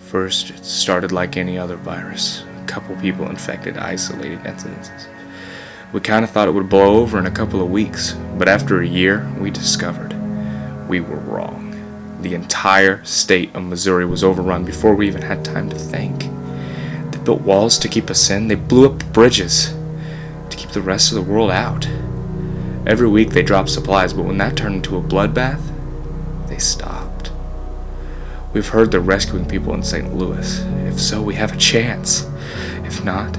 First, it started like any other virus. A couple people infected, isolated incidences. We kind of thought it would blow over in a couple of weeks, but after a year, we discovered we were wrong. The entire state of Missouri was overrun before we even had time to think. They built walls to keep us in. They blew up bridges to keep the rest of the world out. Every week they dropped supplies, but when that turned into a bloodbath, they stopped. We've heard they're rescuing people in St. Louis. If so, we have a chance. If not,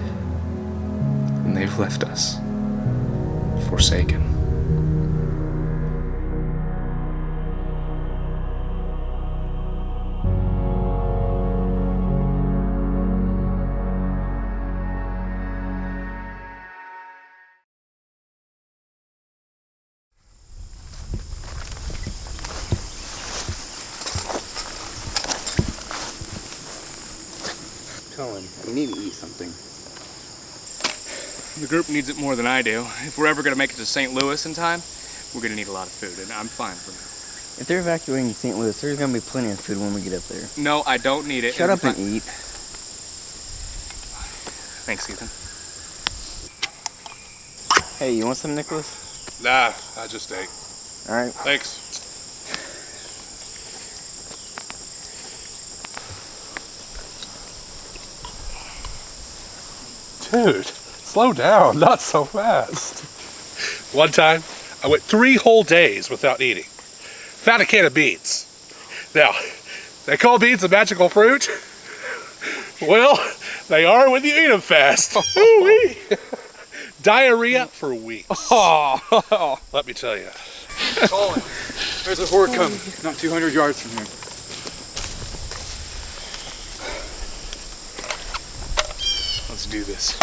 then they've left us, forsaken. Collin, you need to eat something. The group needs it more than I do. If we're ever going to make it to St. Louis in time, we're going to need a lot of food, and I'm fine for now. If they're evacuating St. Louis, there's going to be plenty of food when we get up there. No, I don't need it. Shut up and eat. Thanks, Ethan. Hey, you want some, Nicholas? Nah, I just ate. All right. Thanks. Dude, slow down, not so fast. One time, I went 3 whole days without eating. Found a can of beans. Now, they call beans a magical fruit. Well, they are when you eat them fast. Ooh-wee. Diarrhea for weeks. Oh. Let me tell you. Collin, there's a horde coming, not 200 yards from here. Let's do this.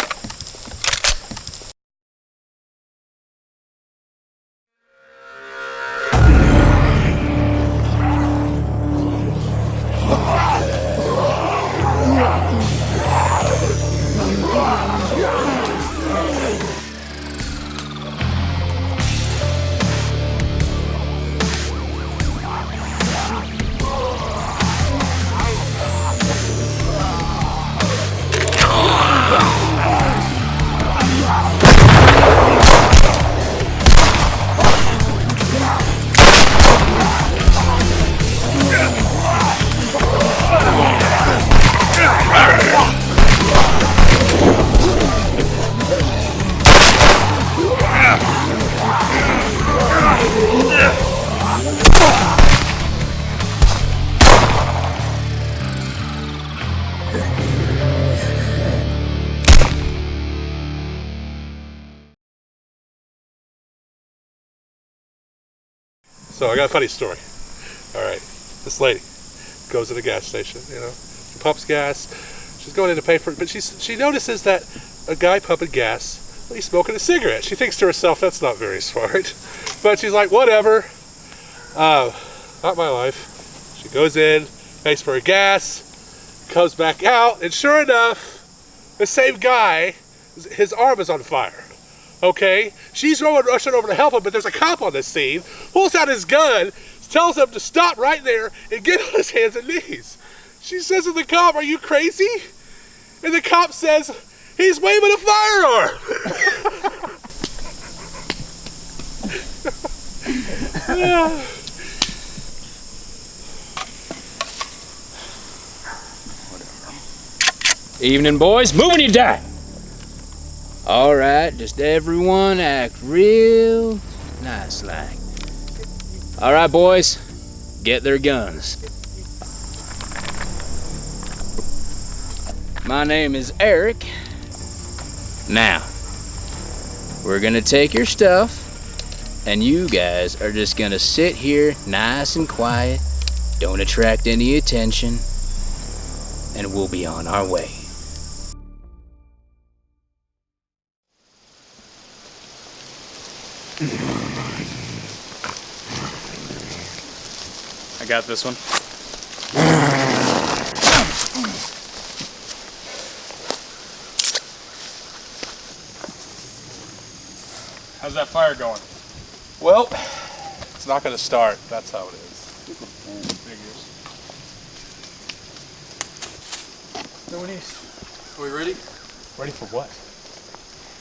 So I got a funny story. All right, this lady goes to the gas station, you know, she pumps gas, she's going in to pay for it, but she notices that a guy pumping gas, well, he's smoking a cigarette. She thinks to herself, that's not very smart, but she's like, whatever, not my life. She goes in, pays for her gas, comes back out, and sure enough, the same guy, his arm is on fire. Okay, she's rushing over to help him, but there's a cop on the scene, pulls out his gun, tells him to stop right there and get on his hands and knees. She says to the cop, are you crazy? And the cop says, he's waving a firearm. Evening, boys. Move when you die. All right, just everyone act real nice like. All right, boys, get their guns. My name is Eric. Now, we're gonna take your stuff, and you guys are just gonna sit here nice and quiet, don't attract any attention, and we'll be on our way. I got this one. How's that fire going? Well, it's not going to start. That's how it is. No one is. Are we ready? Ready for what?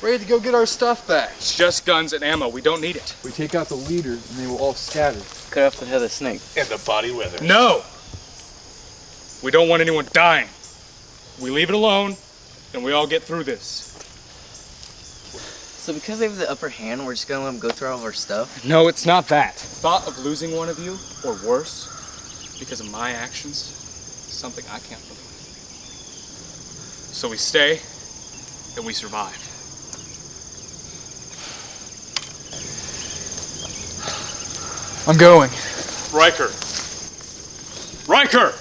Ready to go get our stuff back. It's just guns and ammo. We don't need it. We take out the leaders and they will all scatter. Cut off the head of the snake. And the body withers. No! We don't want anyone dying. We leave it alone, and we all get through this. So because they have the upper hand, we're just gonna let them go through all of our stuff? No, it's not that. Thought of losing one of you, or worse, because of my actions, is something I can't live with. So we stay, and we survive. I'm going. Ryker! Ryker!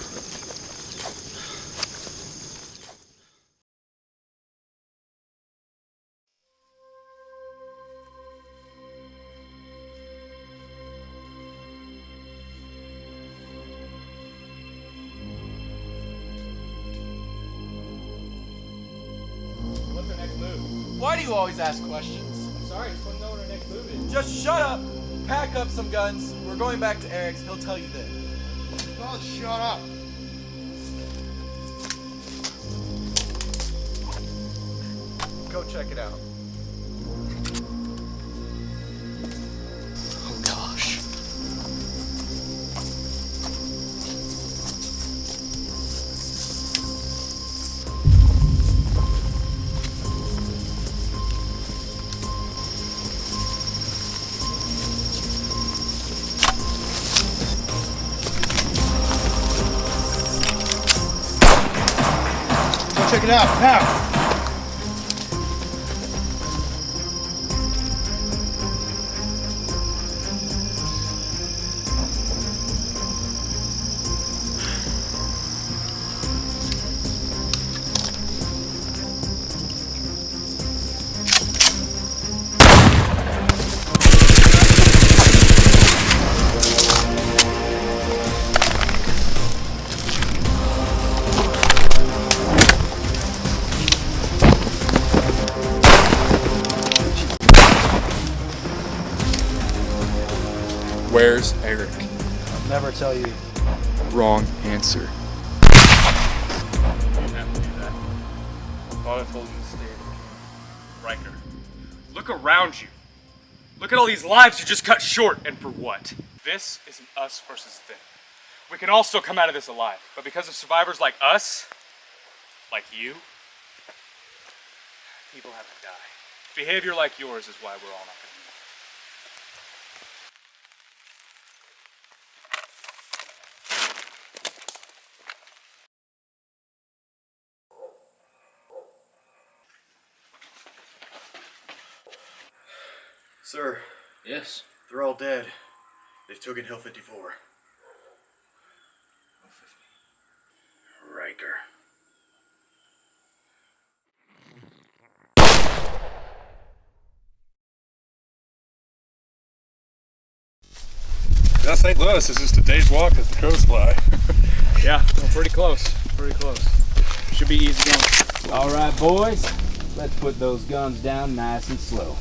What's our next move? Why do you always ask questions? I'm sorry, I just want to know what our next move is. Just shut up. Pack up some guns. We're going back to Eric's. He'll tell you then. Oh, shut up. Go check it out. Oh gosh. Go check it out, now. Where's Eric? I'll never tell you. Wrong answer. You have to do that. Thought I told you to stay. Ryker, look around you. Look at all these lives you just cut short, and for what? This is an us versus them. We can all still come out of this alive, but because of survivors like us, like you, people have to die. Behavior like yours is why we're all not going to make it. Sir, Yes. they're all dead. They've taken Hill 54. Ryker. Now St. Louis is just a day's walk as the crows fly. Yeah, well, pretty close. Pretty close. Should be easy going. All right, boys. Let's put those guns down nice and slow.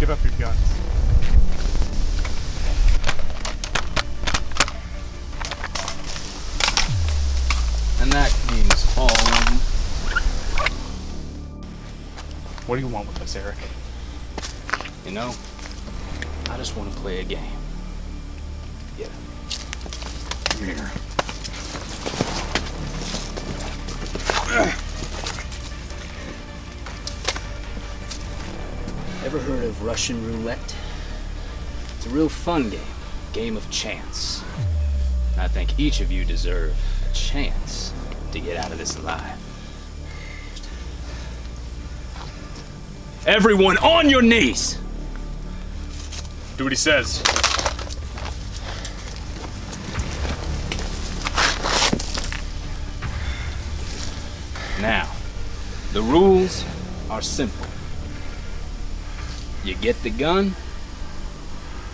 Give up your guns. And that means all of them. What do you want with us, Eric? You know, I just want to play a game. Yeah. Come here. Ever heard of Russian roulette? It's a real fun game. Game of chance. I think each of you deserve a chance to get out of this alive. Everyone on your knees! Do what he says. Now, the rules are simple. You get the gun,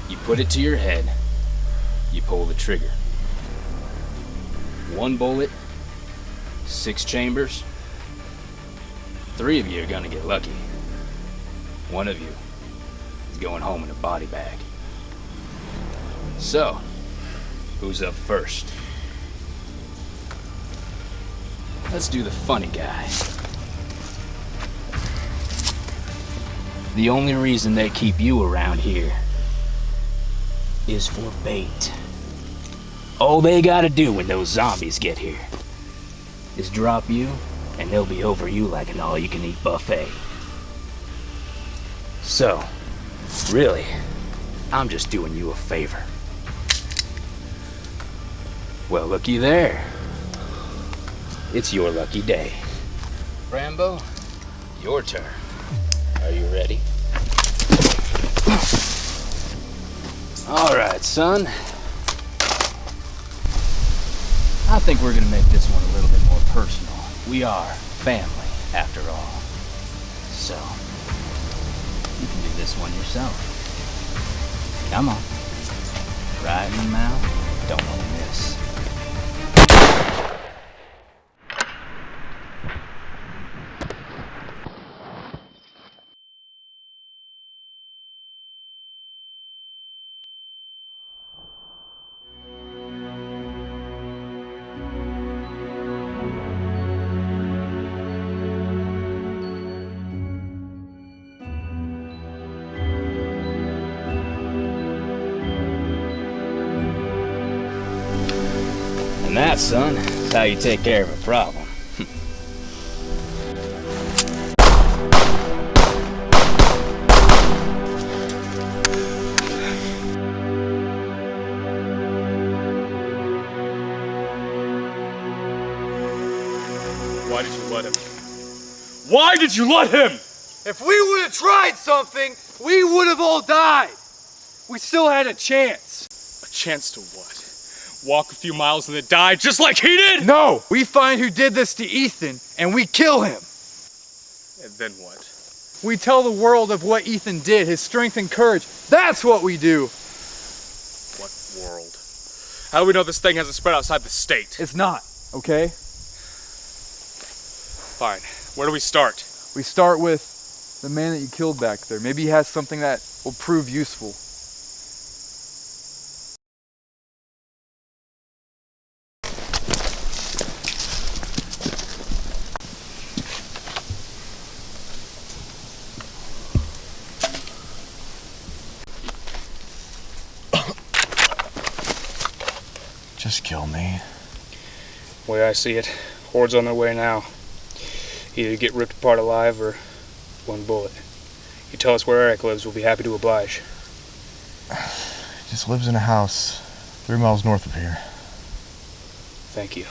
you put it to your head, you pull the trigger. 1 bullet, 6 chambers, 3 of you are gonna get lucky. 1 of you is going home in a body bag. So, who's up first? Let's do the funny guy. The only reason they keep you around here is for bait. All they gotta do when those zombies get here is drop you, and they'll be over you like an all-you-can-eat buffet. So, really, I'm just doing you a favor. Well, looky there. It's your lucky day. Rambo, your turn. Are you ready? All right, son. I think we're gonna make this one a little bit more personal. We are family, after all. So, you can do this one yourself. Come on. Right in the mouth. Don't want to miss. And that, son, is how you take care of a problem. Why did you let him? Why did you let him? If we would have tried something, we would have all died. We still had a chance. A chance to what? Walk a few miles and then die just like he did? No! We find who did this to Ethan, and we kill him. And then what? We tell the world of what Ethan did, his strength and courage. That's what we do. What world? How do we know this thing hasn't spread outside the state? It's not, okay? Fine. Where do we start? We start with the man that you killed back there. Maybe he has something that will prove useful. Just kill me. The way I see it, Horde's on their way now. Either get ripped apart alive or one bullet. You tell us where Eric lives, we'll be happy to oblige. He just lives in a house 3 miles north of here. Thank you.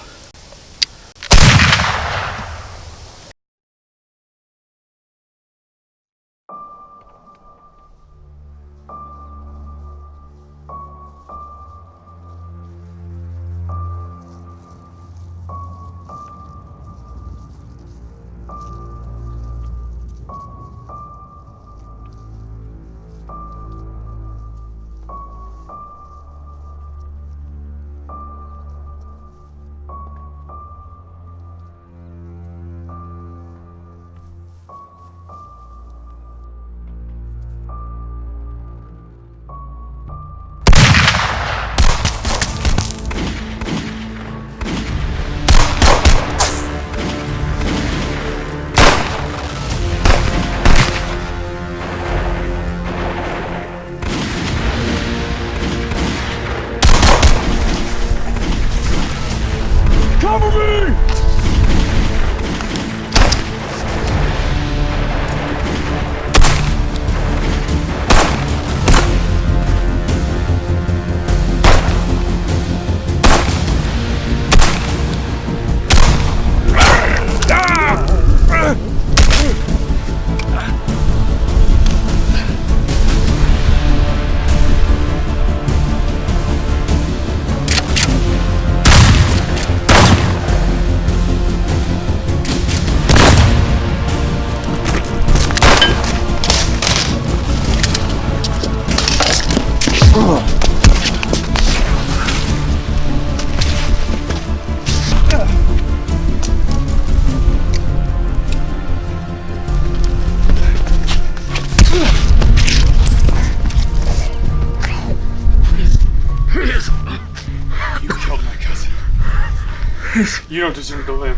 You don't deserve to live.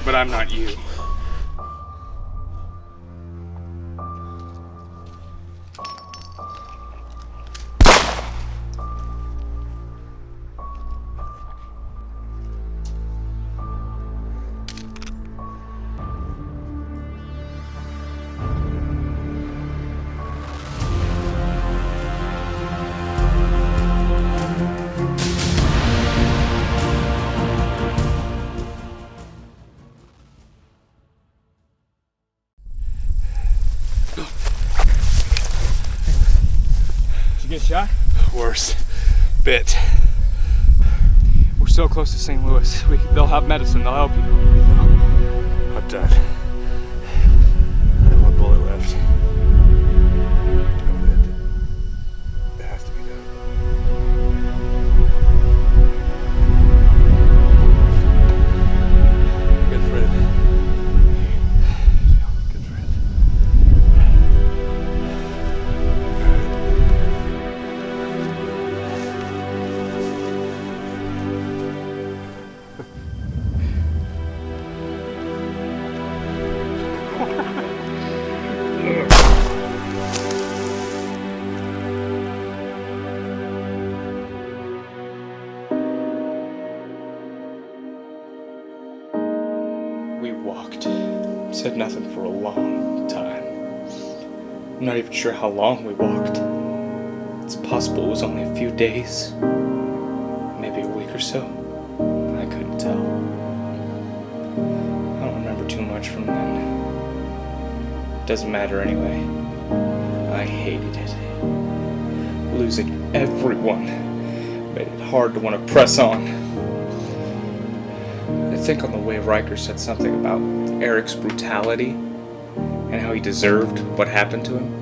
But I'm not you. Did you get shot? Worse. Bit. We're so close to St. Louis. They'll have medicine. They'll help you. I'm done. I have one bullet left. It has to be done. Good friend. Good friend. We walked. Said nothing for a long time. I'm not even sure how long we walked. It's possible it was only a few days. Maybe a week or so. I couldn't tell. I don't remember too much from then. Doesn't matter anyway. I hated it. Losing everyone made it hard to want to press on. I think on the way Ryker said something about Eric's brutality and how he deserved what happened to him.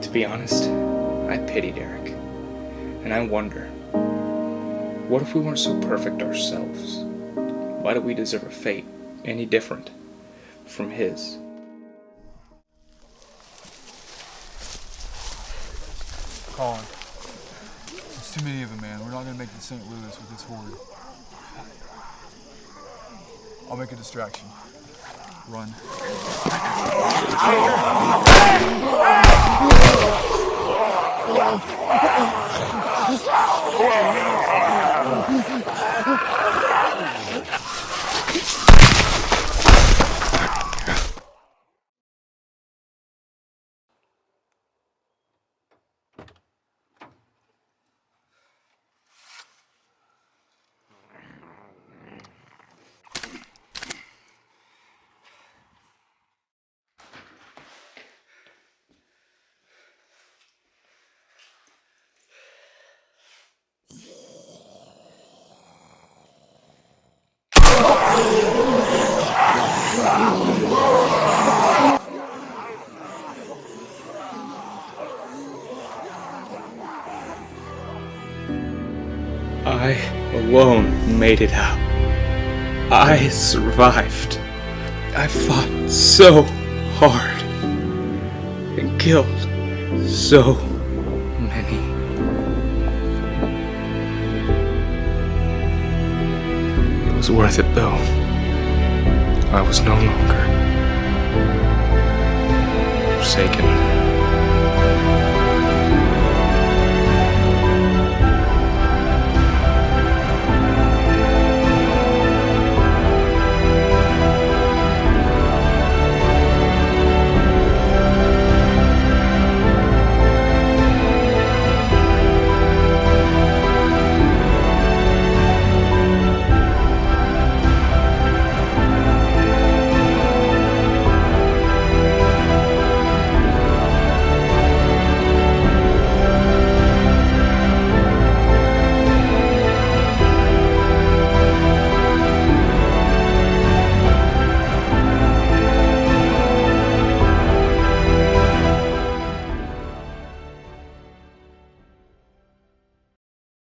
To be honest, I pitied Eric. And I wonder, what if we weren't so perfect ourselves? Why do we deserve a fate any different from his? Collin. There's too many of them, man. We're not gonna make it to St. Louis with this horde. I'll make a distraction. Run. I alone made it out. I survived. I fought so hard and killed so many. It was worth it though. I was no longer forsaken.